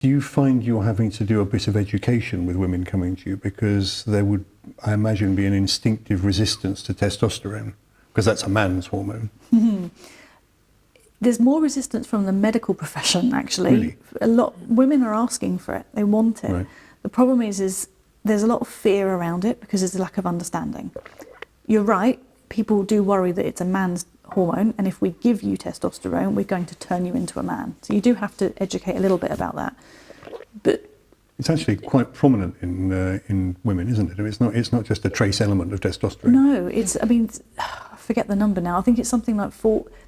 Do you find you're having to do a bit of education with women coming to you? Because there would, I imagine, be an instinctive resistance to testosterone, because that's a man's hormone. There's more resistance from the medical profession, actually. Really? A lot women are asking for it. They want it. Right. The problem is there's a lot of fear around it because there's a lack of understanding. You're right. People do worry that it's a man's hormone, and if we give you testosterone, we're going to turn you into a man. So you do have to educate a little bit about that. But it's actually quite prominent in women, isn't it? It's not just a trace element of testosterone. no, it's. I mean, I forget the number now. I think it's something like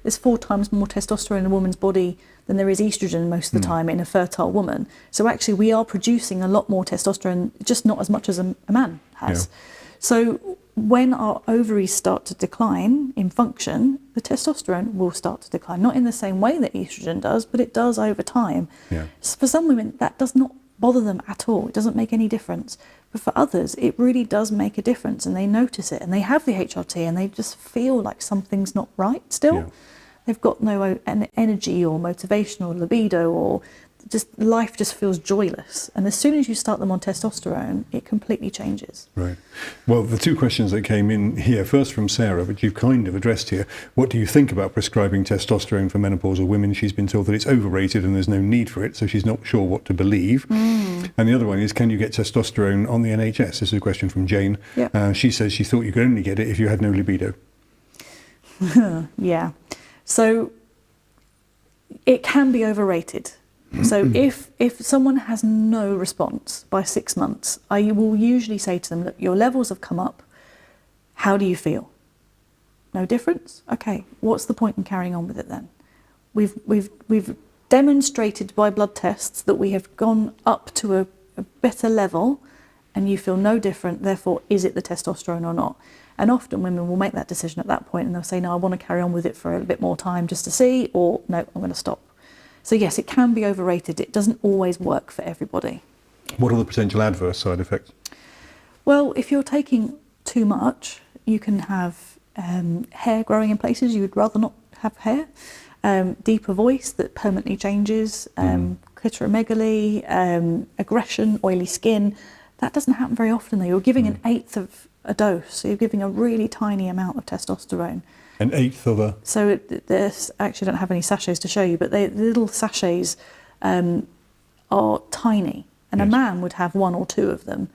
there's 4 times more testosterone in a woman's body than there is estrogen most of the time in a fertile woman. So actually, we are producing a lot more testosterone, just not as much as a man has. Yeah. So when our ovaries start to decline in function, the testosterone will start to decline. Not in the same way that estrogen does, but it does over time. Yeah. So for some women, that does not bother them at all. It doesn't make any difference. But for others, it really does make a difference, and they notice it, and they have the HRT, and they just feel like something's not right still. Yeah. They've got no energy or motivation or libido, or just life just feels joyless. And as soon as you start them on testosterone, it completely changes. Right. Well, the 2 questions that came in here, first from Sarah, but you've kind of addressed here. What do you think about prescribing testosterone for menopausal women? She's been told that it's overrated and there's no need for it, so she's not sure what to believe. And the other one is, can you get testosterone on the NHS? This is a question from Jane. Yep. She says she thought you could only get it if you had no libido. Yeah. So it can be overrated. So if someone has no response by 6 months, I will usually say to them, look, your levels have come up. How do you feel? No difference? Okay, what's the point in carrying on with it then? We've demonstrated by blood tests that we have gone up to a better level, and you feel no different, therefore is it the testosterone or not? And often women will make that decision at that point, and they'll say, no, I want to carry on with it for a bit more time just to see, or no, I'm going to stop. So yes, it can be overrated. It doesn't always work for everybody. What are the potential adverse side effects? Well, if you're taking too much, you can have hair growing in places you would rather not have hair, deeper voice that permanently changes, clitoromegaly, aggression, oily skin. That doesn't happen very often though. You're giving an 1/8 of a dose, so you're giving a really tiny amount of testosterone. An 1/8 of a... So there's, actually don't have any sachets to show you, but the little sachets are tiny, and Yes. a man would have 1 or 2 of them.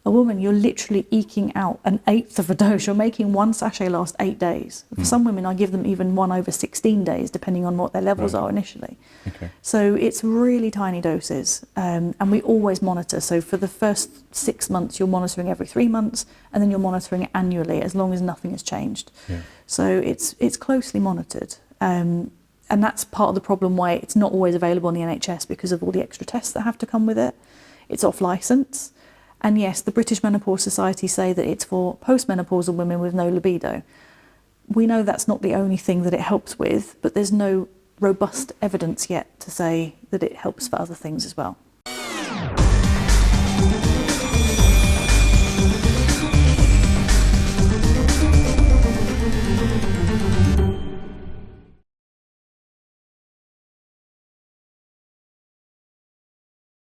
A woman, you're literally eking out an 1/8 of a dose. You're making 1 sachet last 8 days. For some women, I give them even 1 over 16 days, depending on what their levels are initially. Okay. So it's really tiny doses, and we always monitor. So for the first 6 months, you're monitoring every 3 months, and then you're monitoring annually as long as nothing has changed. Yeah. So it's closely monitored, and that's part of the problem why it's not always available in the NHS, because of all the extra tests that have to come with it. It's off licence. And yes, the British Menopause Society say that it's for postmenopausal women with no libido. We know that's not the only thing that it helps with, but there's no robust evidence yet to say that it helps for other things as well.